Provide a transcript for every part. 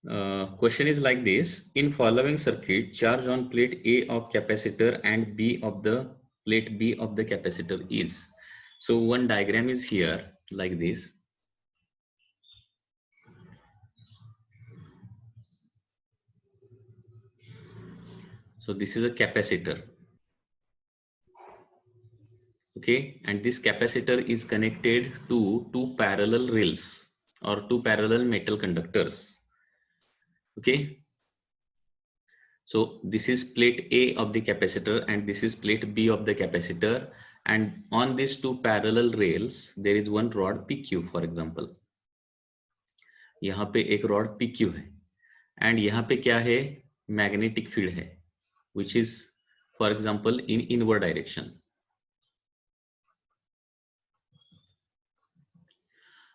Question is like this: in following circuit, charge on plate A of capacitor and B of the plate B of the capacitor is. So one diagram is here like this. So this is a capacitor. Okay, and this capacitor is connected to two parallel rails or two parallel metal conductors. Okay, so this is plate A of the capacitor and this is plate B of the capacitor, and on these two parallel rails there is one rod PQ for example. यहाँ पे एक rod PQ है and यहाँ पे क्या है, magnetic field है which is for example in inward direction.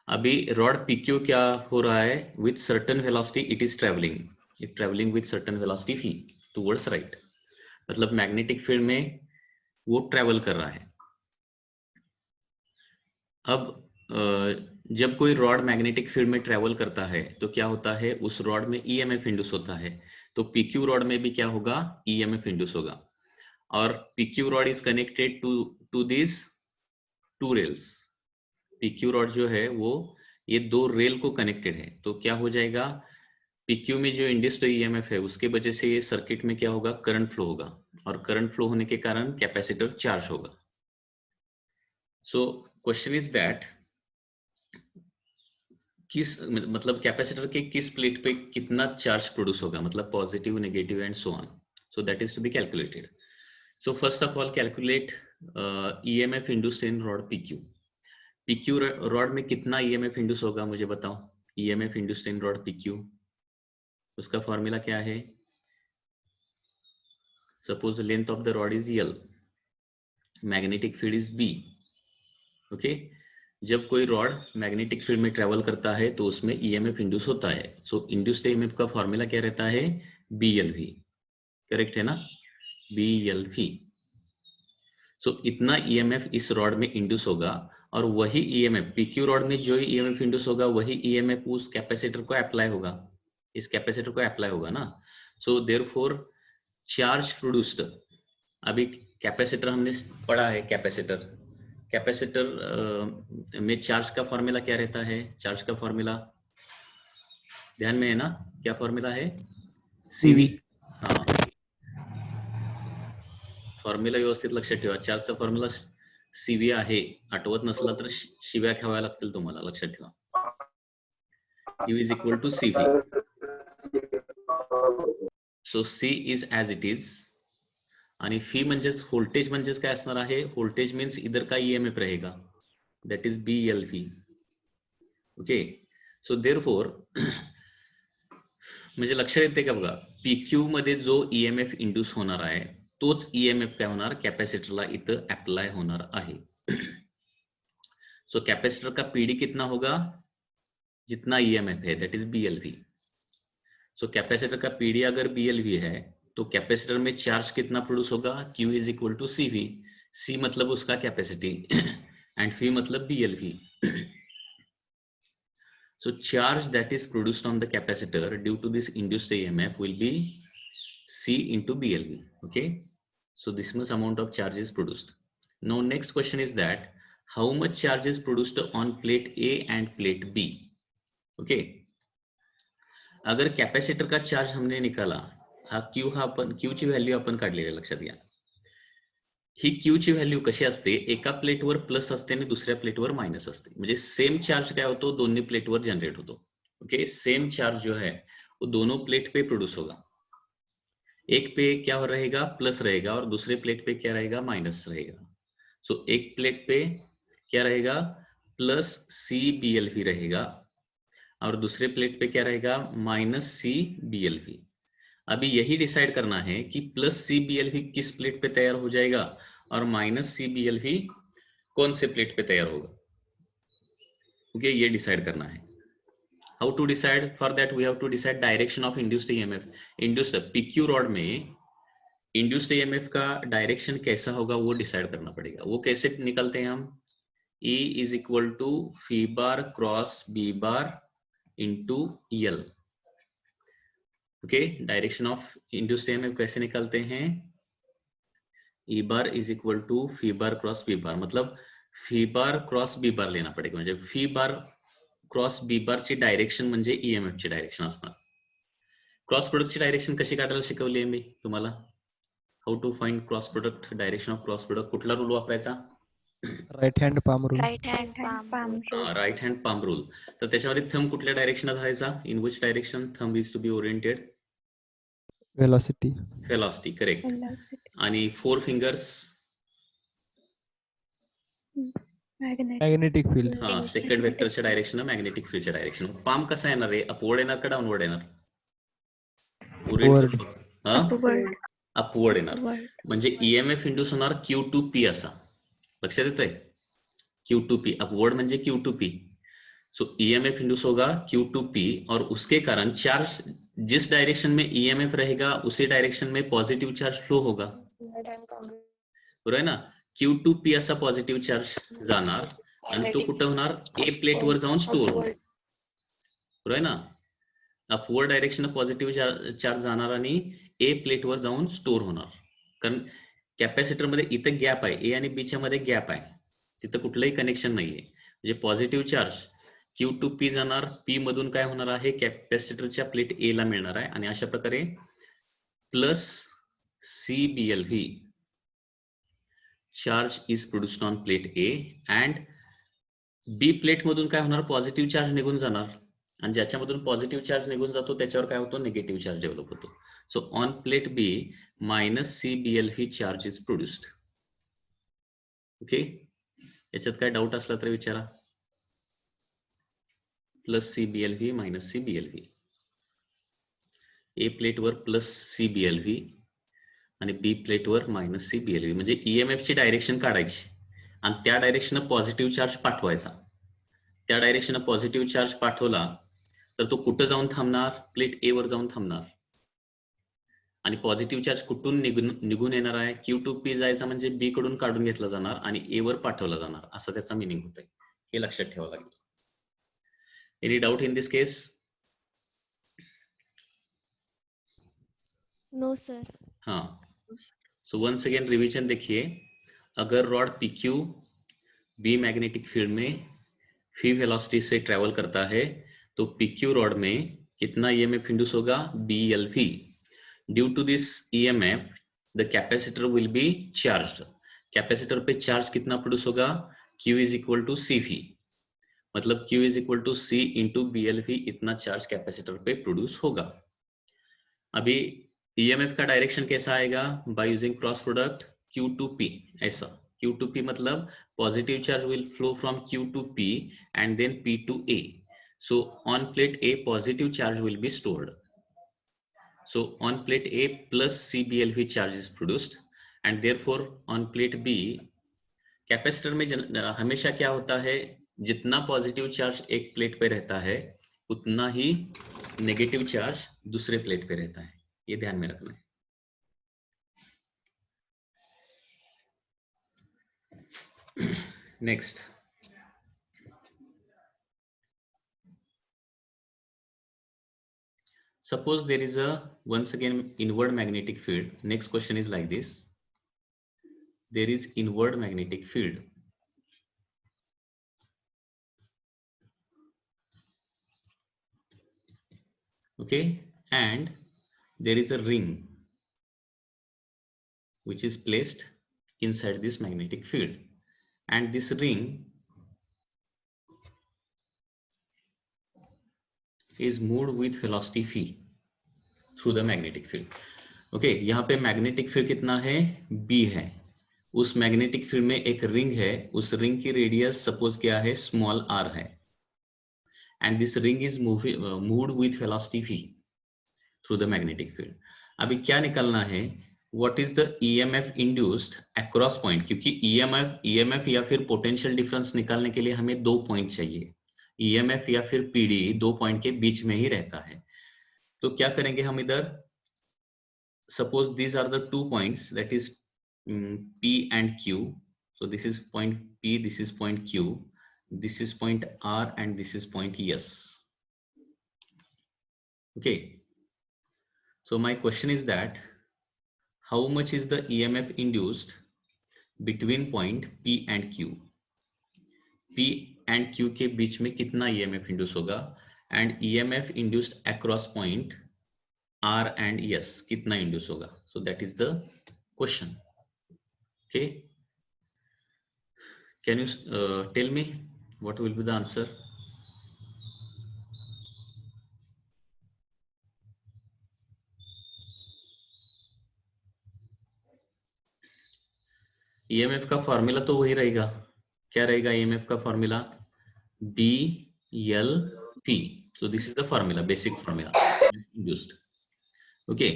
अभी rod PQ क्या हो रहा है, with certain velocity it is traveling with certain velocity v towards right. मतलब मैग्नेटिक फील्ड में वो ट्रेवल कर रहा है. अब जब कोई रॉड मैग्नेटिक फील्ड में ट्रेवल करता है तो क्या होता है, उस रॉड में ईएमएफ इंड्यूस होता है. तो पीक्यू रॉड में भी क्या होगा, ईएमएफ इंड्यूस होगा. और PQ rod is connected to this two rails. PQ rod जो है वो ये दो रेल को कनेक्टेड है. तो क्या हो जाएगा, पीक्यू में जो इंड्यूस्ड ईएमएफ है उसके वजह से ये सर्किट में क्या होगा, करंट फ्लो होगा, और करंट फ्लो होने के कारण कैपेसिटर चार्ज होगा. सो क्वेश्चन इज दैट किस मतलब कैपेसिटर के किस प्लेट पे कितना चार्ज प्रोड्यूस होगा, मतलब positive, negative and so on. So that is to be calculated. So first of all calculate EMF induced in rod PQ. PQ rod में कितना ईएमएफ इंड्यूस होगा मुझे बताओ. EMF induced in rod PQ, उसका formula क्या है. Suppose length of the rod is L, magnetic field is B. Okay, जब कोई रॉड मैग्नेटिक फील्ड में ट्रेवल करता है तो उसमें ईएमएफ इंड्यूस होता है. सो इंड्यूस्ड ईएमएफ का फॉर्मूला क्या रहता है, बीएलवी. करेक्ट है ना, बीएलवी. सो इतना ईएमएफ इस रॉड में इंड्यूस होगा, और वही ईएमएफ पीक्यू रॉड में जो ईएमएफ इंड्यूस होगा वही ईएमएफ उस कैपेसिटर को अप्लाई होगा, इस कैपेसिटर को अप्लाई होगा ना. सो देयरफॉर चार्ज प्रोड्यूस्ड, अभी कैपेसिटर हमने पढ़ा है, कैपेसिटर में चार्ज का फॉर्मूला क्या रहता है. चार्ज का फॉर्मूला ध्यान में है ना, क्या फॉर्मूला है, सीवी. हाँ, फॉर्म्युला व्यवस्थित लक्षात ठेवा. चार्जचा फॉर्म्युला सीवी आहे. आठवत नसला तर शिव्या खाव्या लागतील तुम्हाला, लक्षात ठेवा. U is equal to CV. So C is as it is. आणि फी म्हणजेच व्होल्टेज म्हणजेच काय असणार आहे, व्होल्टेज मीन्स इधर का ईएमएफ रहेगा, that is BLV. Okay, so therefore म्हणजे लक्षात येते का बघा, पीक्यू मध्ये जो ईएमएफ इंड्यूस होणार आहे तोच ईएमएफ काय होणार, कैपेसिटरला इथं अप्लाई होणार आहे. सो कैपेसिटर का पीडी कितना होगा, जितना ईएमएफ है, that is BLV. So capacitor का पीडी अगर BLV है तो कैपेसिटर में चार्ज कितना प्रोड्यूस होगा, Q is equal to CV. C मतलब उसका कैपेसिटी एंड V मतलब BLV. So charge that is produced on the capacitor due to this induced EMF will be C into BLV. Okay, so this much amount of charge is produced. Now next question is that how much charge is produced on plate A and plate B. Okay, अगर capacitor का charge हमने निकाला, हा Q हा आपण Q ची value आपण काढलेली आहे, लक्षात घ्या. ही Q ची व्हॅल्यू कशी असते, एका प्लेटवर प्लस असते आणि दुसऱ्या प्लेटवर माइनस असते. म्हणजे सेम चार्ज काय होतो, दोन्ही प्लेटवर जनरेट होतो. ओके, सेम चार्ज जो है वो दोनों प्लेट पे प्रोड्यूस होगा. एक पे क्या रहेगा, प्लस रहेगा, और दूसरे प्लेट पे क्या रहेगा, माइनस रहेगा. सो एक प्लेट पे क्या रहेगा, प्लस CBLV रहेगा, और दूसरे प्लेट पे क्या रहेगा, माइनस CBLV. अभी यही डिसाइड करना है कि प्लस CBLV किस प्लेट पे तैयार हो जाएगा और माइनस CBLV कौन से प्लेट पे तैयार होगा. ओके, ये डिसाइड करना है. How to decide, for that we have to decide direction of induced EMF. Induced PQ rod में इंड्यूस्ड ईएमएफ का डायरेक्शन कैसा होगा वो डिसाइड करना पड़ेगा. वो कैसे निकलते हैं हम, E is equal to v bar cross B bar into L. Okay, direction of induced EMF कैसे निकालते हैं? E bar is equal to v bar cross B bar, मतलब v bar cross B bar लेना पडेगा, म्हणजे v bar cross B बारची direction म्हणजे EMF ची डायरेक्शन असणार. क्रॉस प्रोडक्टची डायरेक्शन कशी काढायला शिकवली आहे मी तुम्हाला? How to find cross product, direction of cross product, कुठला रूल वापरायचा? Right hand palm rule. Right hand palm right hand palm rule. तर त्याच्यामध्ये थंब कुठल्या डायरेक्शनात राहायचा? In which direction thumb is to be oriented? Velocity. Velocity, correct. आणि four fingers? Magnetic field. हा, second वेक्टरच्या डायरेक्शन, मॅग्नेटिक फील्डच्या डायरेक्शन. पाम कसा येणार आहे? अपवर्ड येणार का डाऊनवर्ड येणार? अपवर्ड येणार. म्हणजे ईएमएफ इंड्यूस होणार क्यू टू पी असा. लक्षात येत आहे? क्यू टू पी, अपवर्ड म्हणजे Q to P. So EMF induce होगा क्यू टू पी, और उसके कारण चार्ज जिस डायरेक्शन में ईएमएफ रहेगा उसी डायरेक्शन में पॉजिटिव चार्ज फ्लो होगा, बरोबर आहे ना? क्यू टू पी असा पॉझिटिव्ह चार्ज जाणार आणि तो कुठं होणार? ए प्लेट वर जाऊन स्टोर होणार, बरोबर आहे ना? अपवर्ड डायरेक्शन पॉझिटिव्ह चार्ज जाणार आणि ए प्लेट वर जाऊन स्टोर होणार. कारण कॅपॅसिटर मध्ये इथं गॅप आहे, ए आणि बीच्या मध्ये गॅप आहे, तिथं कुठलंही कनेक्शन नाहीये. म्हणजे positive charge Q to P जाणार, पी मधून काय होणार आहे? कॅपॅसिटरच्या प्लेट ए ला मिळणार आहे, आणि अशा प्रकारे plus CBLV charge is produced on plate A, and B plate मधून काय होणार? पॉझिटिव्ह चार्ज निघून जाणार, आणि ज्याच्यामधून पॉझिटिव्ह चार्ज निघून जातो त्याच्यावर काय होतो? निगेटिव्ह चार्ज डेव्हलप होतो. So on plate B minus CBLV charge is produced. Okay, याच्यात काय डाऊट असला तर विचारा. Plus CBLV minus CBLV, A plate वर प्लस CBLV आणि बी प्लेट वर मायनस CBLV. म्हणजे ईएमएफ ची डायरेक्शन काढायची आणि त्या डायरेक्शन पॉझिटिव्ह चार्ज पाठवायचा. त्या डायरेक्शन पॉझिटिव्ह चार्ज पाठवला तर तो कुठं जाऊन थांबणार? प्लेट ए वर जाऊन थांबणार. आणि पॉझिटिव्ह चार्ज कुठून निघून येणार आहे? क्यू टू पी जायचा म्हणजे बी कडून काढून घेतला जाणार आणि ए वर पाठवला जाणार, असं त्याचा मिनिंग होत आहे. हे लक्षात ठेवावं लागेल. Any doubt in this case? No sir. हाँ, सो वंस अगेन रिवीजन देखिए. अगर रॉड PQ बी मैग्नेटिक फील्ड में फी वेलोसिटी से ट्रेवल करता है तो PQ रॉड में कितना ईएमएफ इंड्यूस होगा? BLV. Due to this EMF the capacitor will be charged. Capacitor पे चार्ज कितना प्रोड्यूस होगा? Q is equal to CV, मतलब Q is equal to C into BLV, इतना चार्ज कैपेसिटर पे produce होगा. अभी ईएमएफ का डायरेक्शन कैसा आएगा? By using cross product Q2P. ऐसा Q2P मतलब positive charge will flow from Q to P and then P to A. So on plate A positive charge will be stored. So on plate A plus CBLV charge is produced, and therefore on plate B capacitor में हमेशा क्या होता है? जितना positive charge एक plate पे रहता है उतना ही नेगेटिव चार्ज दूसरे प्लेट पे रहता है. ये ध्यान में रखना है. Next, suppose there is a once again inward magnetic field. Next question is like this: there is inward magnetic field. Okay, and there is a ring which is placed inside this magnetic field, and this ring is moved with velocity phi through the magnetic field. Okay, यहाँ पे magnetic field कितना है? B है. उस magnetic field में एक ring है, उस ring की radius suppose क्या है? small r है, and this ring is moved with velocity phi through the magnetic field. अभी क्या निकलना है? What is the EMF induced across point? क्योंकि EMF या फिर पोटेंशियल डिफरेंस निकालने के लिए हमें 2 पॉइंट चाहिए. EMF या फिर PD 2 पॉइंट के बीच में ही रहता है. तो क्या करेंगे हम इधर? Suppose these are the 2 points, that is P and Q. So this is point P, this is point Q, this is point R, and this is point S. Okay. So my question is that how much is the EMF induced between point P and Q? P and Q के बीच में कितना EMF induce होगा, and EMF induced across point R and S कितना induce होगा? So that is the question. Okay, can you tell me what will be the answer? EMF का formula तो वही रहेगा. क्या रहेगा EMF का formula? BLP. So this is the formula, basic formula induced. Okay,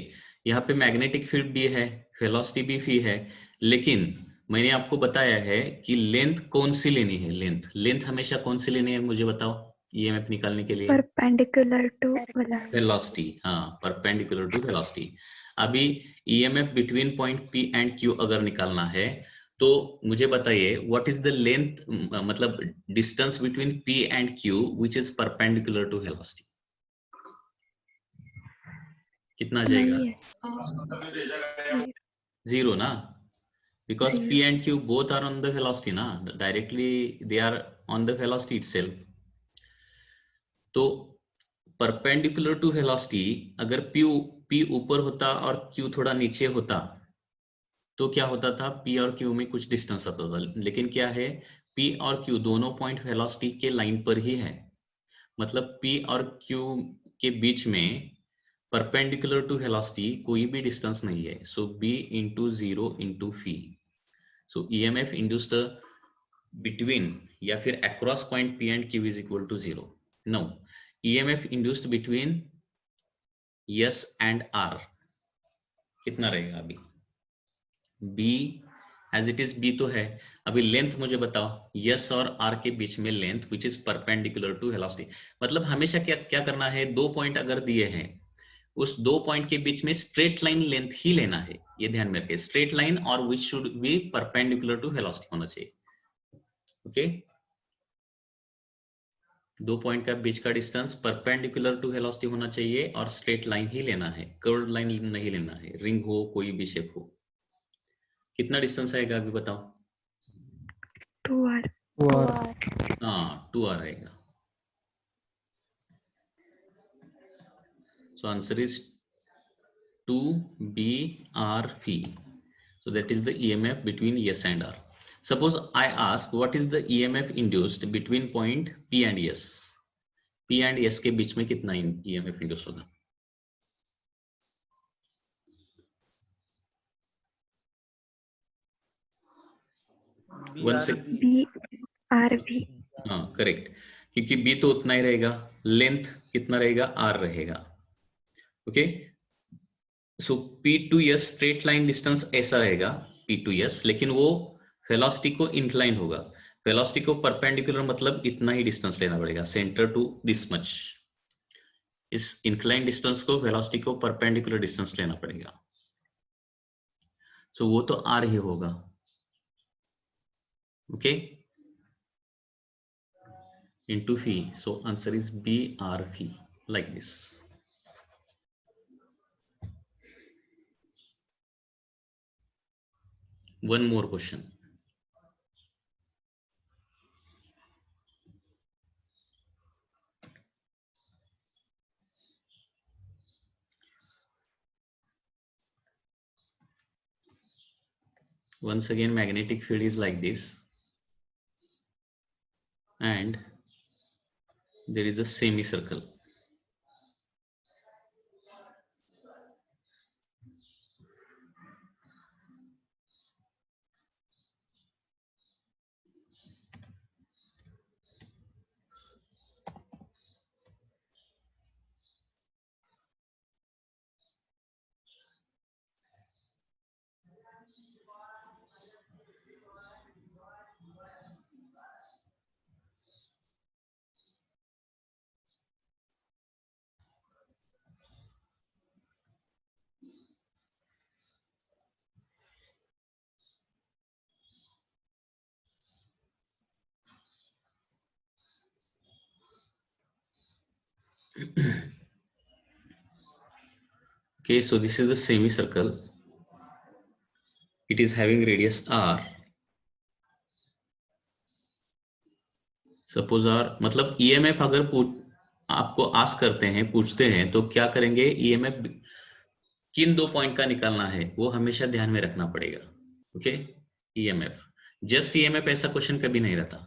यहाँ पे मैग्नेटिक फील्ड भी है, वेलोसिटी भी फी है, लेकिन मैंने आपको बताया है कि लेंथ कौन सी लेनी है. लेंथ हमेशा कौन सी लेनी है, मुझे बताओ. EMF निकालने के लिए परपेंडिकुलर टू वेलोसिटी. हाँ, परपेंडिकुलर टू वेलोसिटी. अभी EMF between point P and Q अगर निकालना है तो मुझे बताइए व्हाट इज द लेंथ, मतलब distance between P and Q which is perpendicular to velocity. कितना आ जाएगा? जीरो ना, because P and Q both are on the velocity ना, directly they are on the velocity itself. तो perpendicular to velocity अगर P ऊपर होता और Q थोड़ा नीचे होता तो क्या होता था, P और Q में कुछ डिस्टेंस आता था, लेकिन क्या है, P और Q दोनों पॉइंट वेलोसिटी के लाइन पर ही है. मतलब P और Q के बीच में परपेंडिकुलर टू वेलोसिटी कोई भी डिस्टेंस नहीं है. सो B इंटू 0 इंटू फी. सो EMF इंड्यूस्ड between या फिर across point P and Q is equal to 0. Now EMF induced between S and R कितना रहेगा? अभी B as it is B तो है. अभी लेंथ मुझे बताओ, S और R के बीच में length which is perpendicular to velocity. मतलब हमेशा क्या करना है, दो पॉइंट अगर दिए हैं उस दो पॉइंट के बीच में स्ट्रेट लाइन लेंथ ही लेना है. ये ध्यान में रखिए, स्ट्रेट लाइन और which should be perpendicular to velocity होना चाहिए. ओके, दो पॉइंट का बीच का डिस्टेंस परपेंडिकुलर टू वेलोसिटी होना चाहिए और स्ट्रेट लाइन ही लेना है, कर्व्ड लाइन नहीं लेना है. रिंग हो, कोई भी शेप हो. कितना डिस्टेंस आएगा अभी बताओ? 2R. हाँ, 2R आएगा. So answer is 2BR phi. So that is the EMF between S and R. Suppose I ask what is the EMF induced between point P and S. P and S के बीच में कितना EMF induced होगा? BRV. हाँ, correct, क्योंकि B तो उतना ही रहेगा, length कितना रहेगा? R रहेगा. Okay, so P to S straight line distance ऐसा रहेगा P to S, लेकिन वो वेलोसिटी को इंक्लाइन होगा. वेलोसिटी को परपेंडिकुलर मतलब इतना ही डिस्टेंस लेना पड़ेगा, सेंटर टू दिस मच. इस इंक्लाइन डिस्टेंस को, वेलोसिटी को परपेंडिकुलर डिस्टेंस लेना पड़ेगा. सो वो तो R ही होगा. Okay, into phi. So answer is BR phi, like this. One more question. Once again, magnetic field is like this, and there is a semicircle. Okay, so this is the semicircle. It is having radius r. Suppose r मतलब EMF अगर आपको ask करते हैं, पूछते हैं, तो क्या करेंगे, ईएमएफ किन दो पॉइंट का निकालना है वो हमेशा ध्यान में रखना पड़ेगा. ओके, ईएमएफ, जस्ट ईएमएफ ऐसा क्वेश्चन कभी नहीं रहता.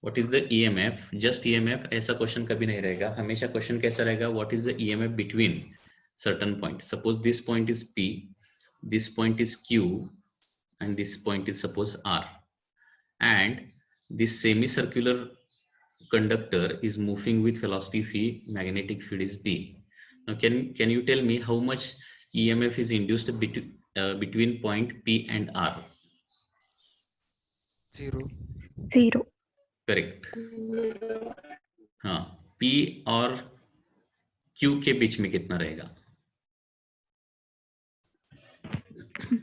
What is the EMF, just EMF ऐसा क्वेश्चन कभी नहीं रहेगा. हमेशा क्वेश्चन कैसा रहेगा, what is the EMF between certain point. Suppose this point is P, this point is Q, and this point is suppose R, and this semicircular conductor is moving with velocity v, magnetic field is B. Now can you tell me how much EMF is induced between point P and R? 0. 0. Correct. हाँ, P और Q के बीच में कितना रहेगा?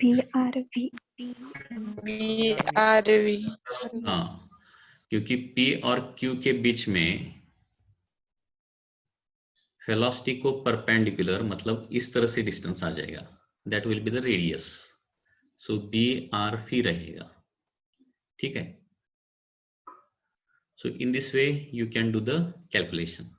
BRV. हाँ, क्योंकि P और Q के बीच में वेलोसिटी को परपेंडिकुलर, मतलब इस तरह से डिस्टेंस आ जाएगा. That will be the radius. So BRV रहेगा. ठीक है. So in this way you can do the calculation.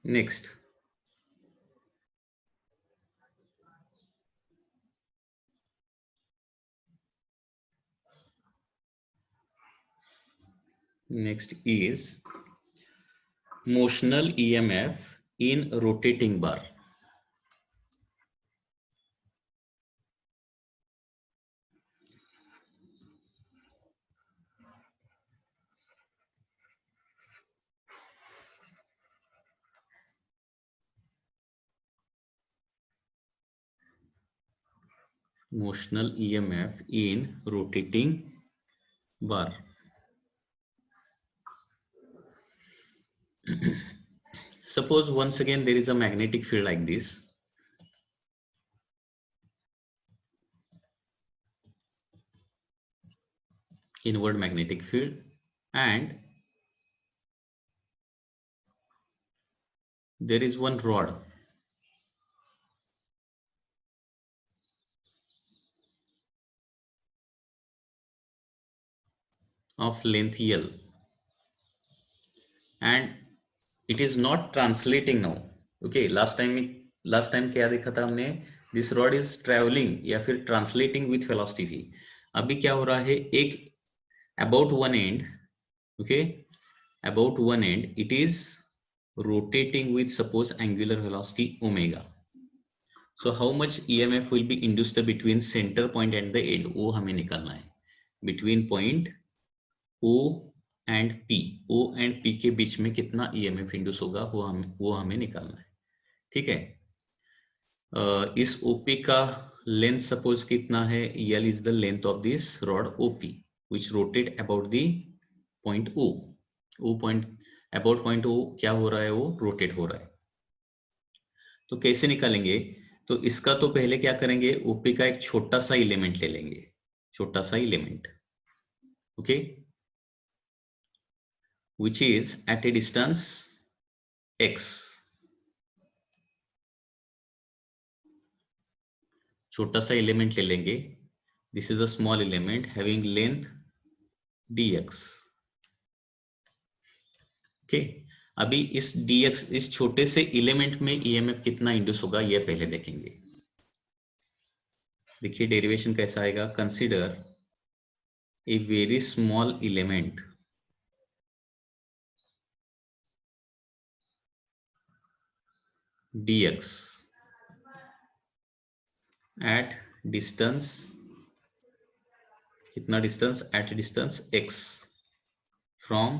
Next, is motional EMF in rotating bar. Motional EMF in rotating bar. Suppose once again there is a magnetic field like this. Inward magnetic field, and there is one rod of length L, and it is not translating now. Okay, last time क्या देखा था हमने, this rod is traveling या फिर translating with velocity v. अभी क्या हो रहा है, एक about one end, okay, about one end it is rotating with suppose angular velocity omega. So how much EMF will be induced between center point and the end, वो हमें निकालना है. Between point O and P, O and P के बीच में कितना EMF induce होगा वो हमें निकालना है. ठीक है. इस OP का लेंथ सपोज कितना है, L is the length of this rod OP which rotate about the point O. O point about point O क्या हो रहा है, वो रोटेट हो रहा है. तो कैसे निकालेंगे, तो इसका तो पहले क्या करेंगे, OP का एक छोटा सा एलिमेंट ले लेंगे, छोटा सा element. Okay, which is at a distance x. छोटा सा एलिमेंट ले लेंगे. This is a small element having length dx. Okay, अभी इस dx, इस छोटे से एलिमेंट में EMF कितना इंड्यूस होगा ये पहले देखेंगे. देखिए डेरिवेशन कैसा आएगा. Consider a very small element dx at distance, कितना distance, at distance x from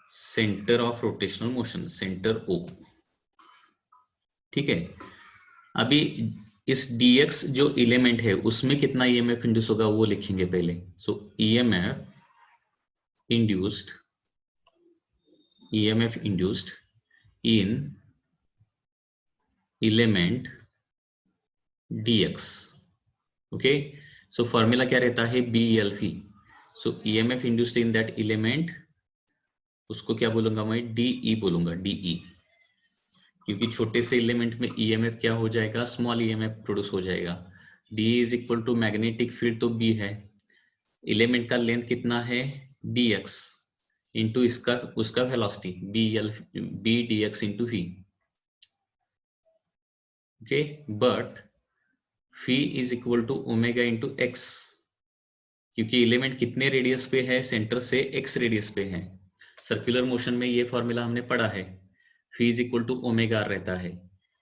center of rotational motion, centre O. ठीक है. अभी इस dx जो एलिमेंट है उसमें कितना EMF इंड्यूस होगा वो लिखेंगे पहले. सो EMF induced in element dx. Okay, so formula क्या रहता है BELV. So EMF induced in that element, उसको क्या बोलूंगा मैं, DE बोलूंगा, DE, क्योंकि छोटे से एलिमेंट में EMF क्या हो जाएगा, स्मॉल EMF प्रोड्यूस हो जाएगा. DE is equal to magnetic field तो B है, एलिमेंट का लेंथ कितना है dx इंटू इसका उसका velocity b dx into v. Okay, but phi is equal to omega into x, क्योंकि एलिमेंट कितने रेडियस पे है, सेंटर से x रेडियस पे है. सर्कुलर मोशन में ये फॉर्मूला हमने पढ़ा है, phi is equal to omega रहता है.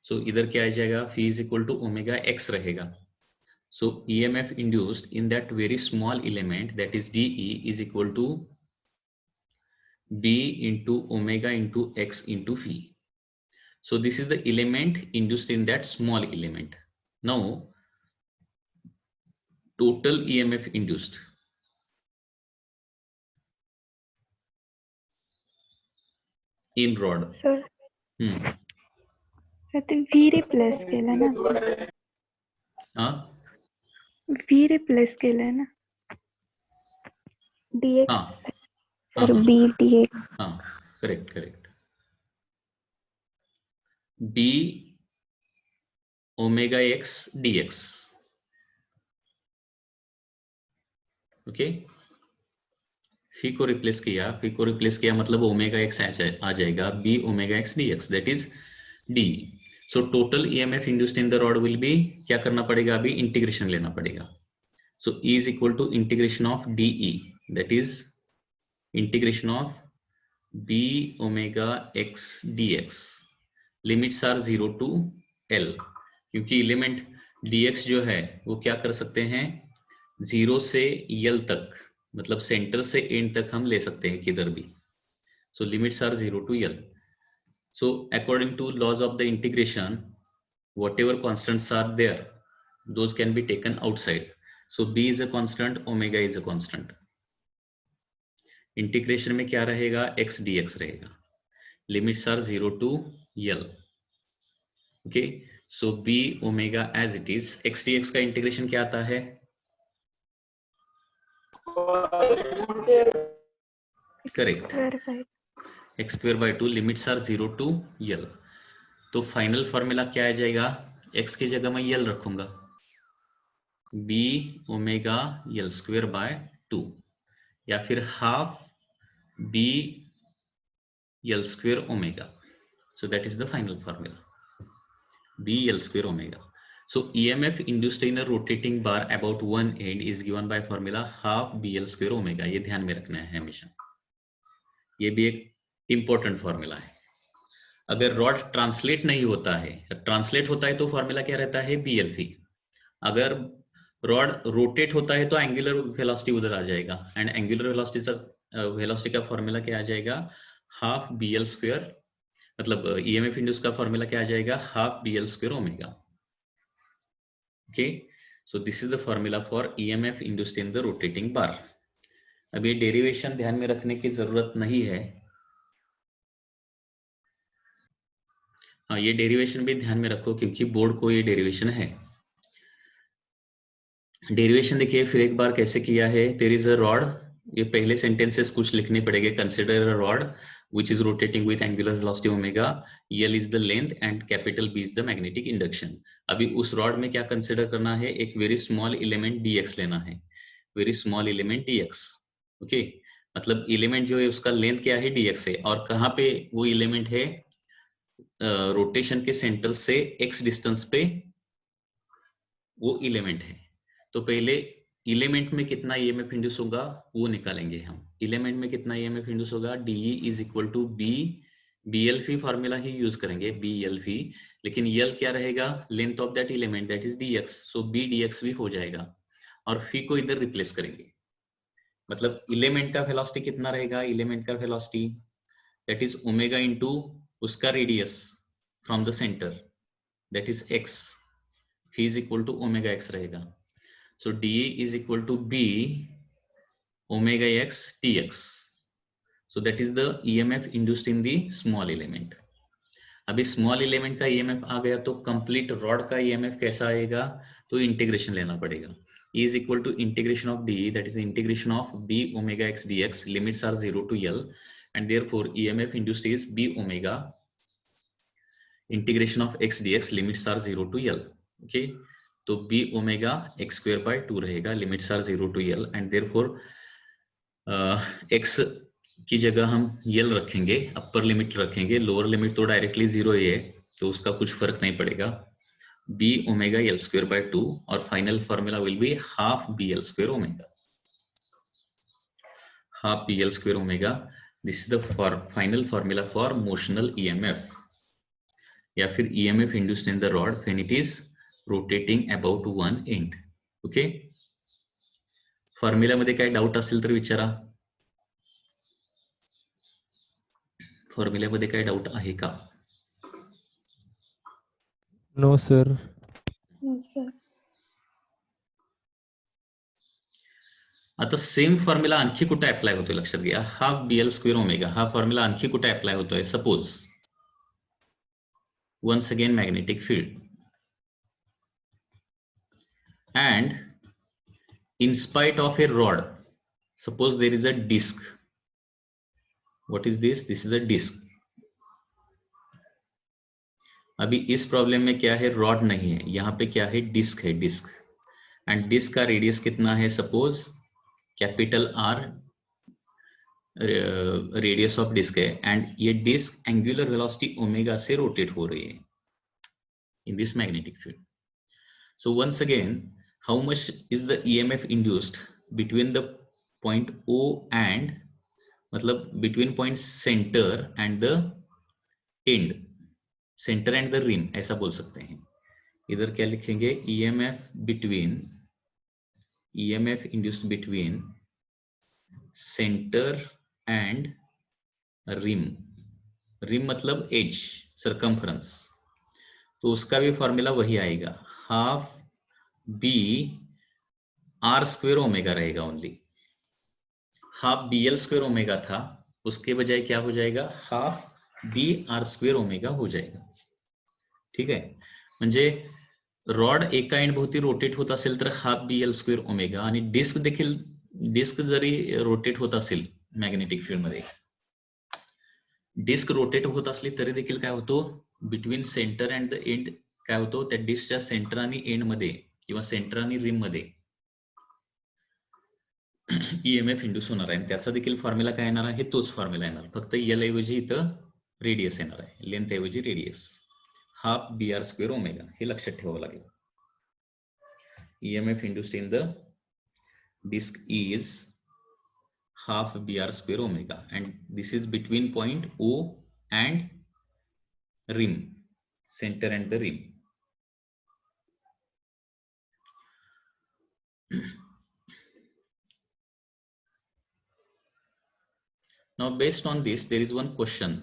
सो इधर क्या आ जाएगा, phi is equal to omega x रहेगा. So EMF induced in that very small element, that is DE, is equal to B into omega into x into phi. So this is the element induced in that small element. Now total EMF induced in rod. Sir ते V replace केलं ना, हाँ V replace केलंय ना, dx हाँ sir, हाँ B dx. हाँ, correct correct. B omega x dx. Okay, v को रिप्लेस किया मतलब ओमेगा एक्स आ जाएगा, B omega x d x, that is d. So total EMF induced in the rod will be, क्या करना पड़ेगा, अभी इंटीग्रेशन लेना पड़ेगा. So E is equal to integration of dE, that is integration of B omega x d x. Limits are 0 to L, क्योंकि element dx जो है वो क्या कर सकते हैं, 0 से L तक, मतलब सेंटर से एंड तक हम ले सकते हैं किधर भी. So limits are 0 to L. So according to laws of the integration, whatever constants are there, those can be taken outside. So b is a constant, omega is a constant. Integration में क्या रहेगा, x dx रहेगा. Limits are 0 to L. Okay, so b omega as it is, x dx का integration क्या आता है, correct, x square by 2, limits are 0 to L. तो final formula क्या आ जाएगा, x की जगह मैं L रखूंगा, b omega L square by 2, या फिर half b L square omega. So that is the final formula, b L square omega. So EMF induced in a rotating bar about one end is given by formula half BL square omega. ये ध्यान में रखना है हमेशा, ये भी एक important formula है. अगर रॉड ट्रांसलेट नहीं होता है, ट्रांसलेट होता है तो फॉर्मूला क्या रहता है BLV. अगर रॉड रोटेट होता है तो एंगुलर वेलोसिटी उधर आ जाएगा, एंड एंगुलर वेलोसिटी का फॉर्मूला क्या आ जाएगा, हाफ BL स्क्वायर, मतलब EMF इंड्यूस का फॉर्मूला क्या आ जाएगा, half BL square omega. Okay, so this is the formula for EMF induced in the rotating bar. अब ये डेरिवेशन ध्यान में रखने की जरूरत नहीं है. हाँ, ये डेरिवेशन भी ध्यान में रखो क्योंकि बोर्ड को ये डेरिवेशन है. डेरिवेशन देखिए फिर एक बार कैसे किया है. देयर इज अ रॉड, ये पहले सेंटेंसेस कुछ लिखने पड़ेंगे. Consider a rod which is rotating with angular velocity omega, L is the length and capital B is the magnetic induction. अभी उस रॉड में क्या कंसिडर करना है, एक वेरी स्मॉल एलिमेंट dx लेना है, very small element dx. Okay, मतलब एलिमेंट जो है उसका लेंथ क्या है, dx है, और कहाँ पे वो एलिमेंट है, रोटेशन के सेंटर से x डिस्टेंस पे वो एलिमेंट है. तो पहले एलिमेंट में कितना EMF इंड्यूस होगा वो निकालेंगे हम. एलिमेंट में कितना EMF इंड्यूस होगा, DE is equal to B, BLV formula ही यूज करेंगे, BLV, लेकिन L क्या रहेगा, length of that element, that is dx. So B dx भी हो जाएगा, और फी को इधर रिप्लेस करेंगे. मतलब एलिमेंट का वेलोसिटी कितना रहेगा, एलिमेंट का velocity that is omega into उसका radius from the centre, that is x. V is equal to omega x रहेगा. So dE is equal to B omega x dx. So that is the EMF induced in the small element. अभी small element का EMF आ गया तो complete rod का EMF कैसा आएगा, तो integration लेना पड़ेगा. E is equal to integration of dE, that is integration of b omega x dx. Limits are 0 to L, and therefore EMF induced is b omega integration of x dx. Limits are 0 to L. Okay, तो b omega x square by 2 रहेगा. Limits are 0 to L, and therefore x की जगह हम L रखेंगे, upper limit रखेंगे, lower limit तो directly 0 ही है, तो उसका कुछ फर्क नहीं पड़ेगा. b omega L square by 2, और final formula will be half b L square omega. Half b L square omega. This is the final formula for motional EMF, या फिर EMF induced in the rod when it is rotating about one end. Okay, formula मध्ये काय doubt असेल तर विचारा. Formula मध्ये काय doubt आहे का? No, sir. No, sir. आता सेम फॉर्म्युला आणखी कुठे अप्लाय होतोय लक्षात घ्या. Half B L square omega हा फॉर्म्युला आणखी कुठे अप्लाय होतोय. Suppose once again magnetic field, and in spite of a rod, suppose there is a disc. What is this? This is a disc. अभी इस problem में क्या है, rod नहीं है, यहाँ पे क्या है, डिस्क है, डिस्क. एंड डिस्क का रेडियस कितना है, suppose capital R radius of disc है, एंड ये डिस्क एंगुलर वेलोसिटी ओमेगा से रोटेट हो रही है in this magnetic field. So once again, how much is the EMF induced between the point O and, मतलब between point center and the end, center and the rim, ऐसा बोल सकते हैं. इधर क्या लिखेंगे, EMF induced between center and rim. rim मतलब edge, circumference. तो उसका भी फॉर्मूला वही आएगा, half B R square omega रहेगा. Only half B L square omega था, उसके बजाय क्या हो जाएगा, half B R square omega हो जाएगा. ठीक आहे, म्हणजे रॉड एका एंड भोवती रोटेट होत असेल तर half B L square omega, आणि डिस्क देखील, डिस्क जरी रोटेट होत असेल मॅग्नेटिक फील्ड मध्ये, डिस्क रोटेट होत असली तरी देखील काय होतो, between centre and the end काय होतो, त्या डिस्कच्या सेंटर आणि एंड मध्ये किंवा सेंटर आणि रिम मध्ये ईएमएफ इंड्यूस होणार आहे. त्याचा देखील फॉर्म्युला काय येणार आहे, तोच फॉर्म्युला येणार, फक्त एल ऐवजी इथं रेडियस येणार आहे, लेंथ ऐवजी radius, half B R square omega. हे लक्षात ठेवावं लागेल. EMF induced in the disc is half br square omega, and this is between point O and rim, center and the rim. Now based on this, there is one question.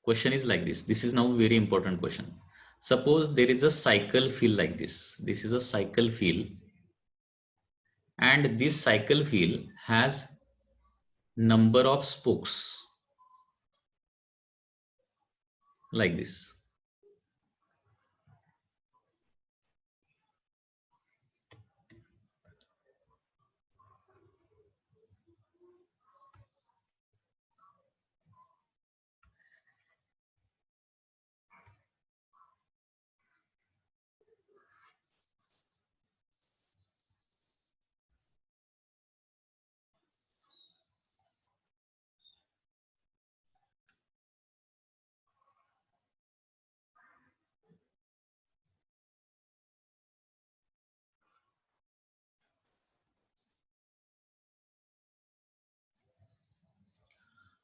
Question is like this. This is now very important question. Suppose there is a cycle field like this. This is a cycle field, and this cycle field has number of spokes like this.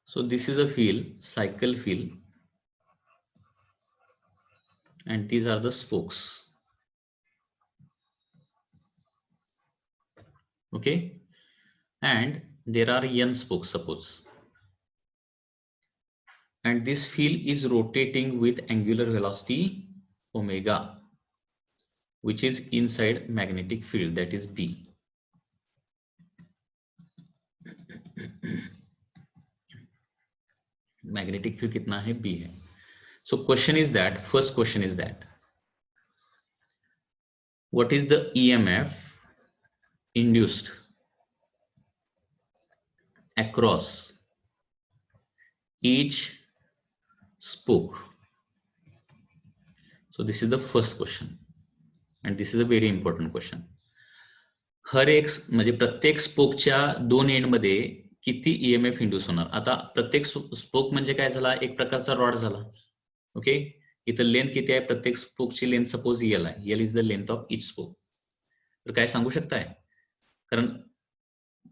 So this is a field, cycle field, and these are the spokes. Okay, and there are n spokes, suppose, and this field is rotating with angular velocity omega, which is inside magnetic field, that is B. Magnetic field कितना है, B है. So question is that, first question is that, what is the EMF induced across each spoke? So this is the first question and this is a very important question. हर एक म्हणजे प्रत्येक स्पोकच्या दोन and मध्ये किती EMF induce होणार. आता प्रत्येक spoke म्हणजे काय झाला, एक प्रकारचा रॉड झाला. ओके, इथं लेंथ किती आहे, प्रत्येक स्पोकची लेंथ सपोज एल आहे, L is the length of each spoke. तर काय सांगू शकताय, कारण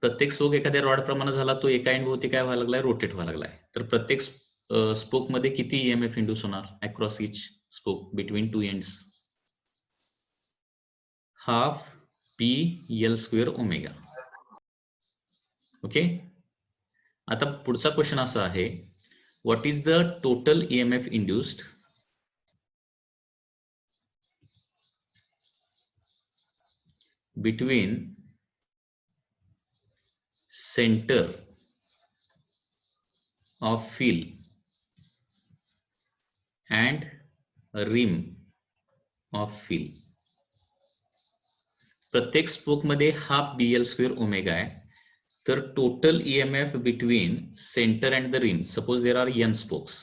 प्रत्येक स्पोक एखाद्या रॉड प्रमाणे झाला, तो एका एंड भोवती काय व्हायला लागलाय, रोटेट व्हायला लागलाय. तर प्रत्येक स्पोक मध्ये किती ईएमएफ इंड्यूस होणार across each spoke between two ends? Half P L square omega. Okay, आता पुढचा क्वेश्चन असा आहे, what is the total EMF induced between centre of wheel and rim of fill. प्रत्येक स्पोक मध्ये half BL square omega आहे. तर total EMF between centre and the rim, suppose there are N spokes,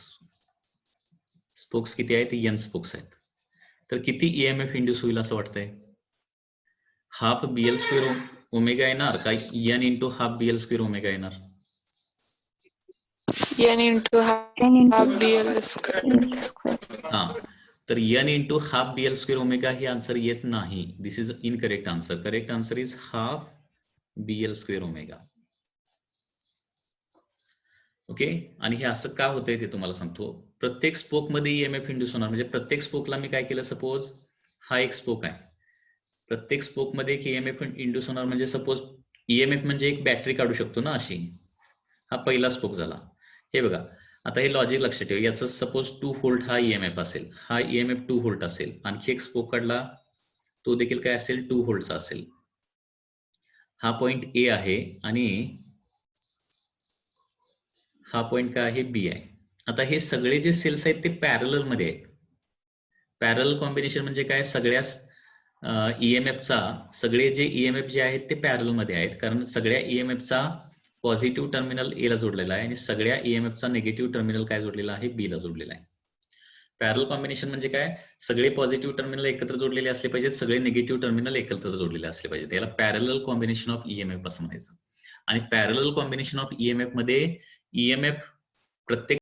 spokes किती आहेत, N spokes आहेत, तर किती EMF induce होईल असं वाटतंय? हाफ BL स्क्वेअर ओमेगा येणार का n into half BL square omega येणार? n into half BL square. हा, तर n into half BL square omega हे आन्सर येत नाही. This is incorrect answer. Correct answer is half BL square omega. Okay, आणि हे असं का होतंय ते तुम्हाला सांगतो. प्रत्येक स्पोक मध्ये ईएमएफ इंड्यूस होणार, म्हणजे प्रत्येक स्पोकला मी काय केलं, सपोज हा एक स्पोक आहे, प्रत्येक स्पोक मध्ये एक ईएमएफ इंड्यूस होणार, म्हणजे सपोज ईएमएफ म्हणजे एक बॅटरी काढू शकतो ना अशी. हा पहिला स्पोक झाला. हे बघा, आता हे लॉजिक लक्षात ठेवा, याचं सपोज 2 व्होल्ट हा ईएमएफ असेल, हा ईएमएफ 2 व्होल्ट असेल, आणखी एक स्पोक काढला, तो देखील काय असेल, 2 व्होल्टचा असेल. हा पॉइंट ए आहे आणि हा पॉइंट काय आहे, बी आहे. आता हे सगळे जे सेल्स आहेत ते पॅरलल मध्ये आहेत. पॅरलल कॉम्बिनेशन म्हणजे काय, सगळ्या ईएमएफचा, सगळे जे ईएमएफ जे आहेत ते पॅरलल मध्ये आहेत, कारण सगळ्या ईएमएफचा पॉझिटिव्ह टर्मिनल ए ला जोडलेला आहे आणि सगळ्या ईएमएफचा निगेटिव्ह टर्मिनल काय जोडलेला आहे, बी ला जोडलेला आहे. पॅरलल कॉम्बिनेशन म्हणजे काय, सगळे पॉझिटिव्ह टर्मिनल एकत्र जोडलेले असले पाहिजेत, सगळे निगेटिव्ह टर्मिनल एकत्र जोडलेले असले पाहिजेत. याला पॅरलल कॉम्बिनेशन ऑफ ईएमएफ असं म्हणायचं. आणि पॅरलल कॉम्बिनेशन ऑफ ईएमएफ मध्ये ईएमएफ प्रत्येक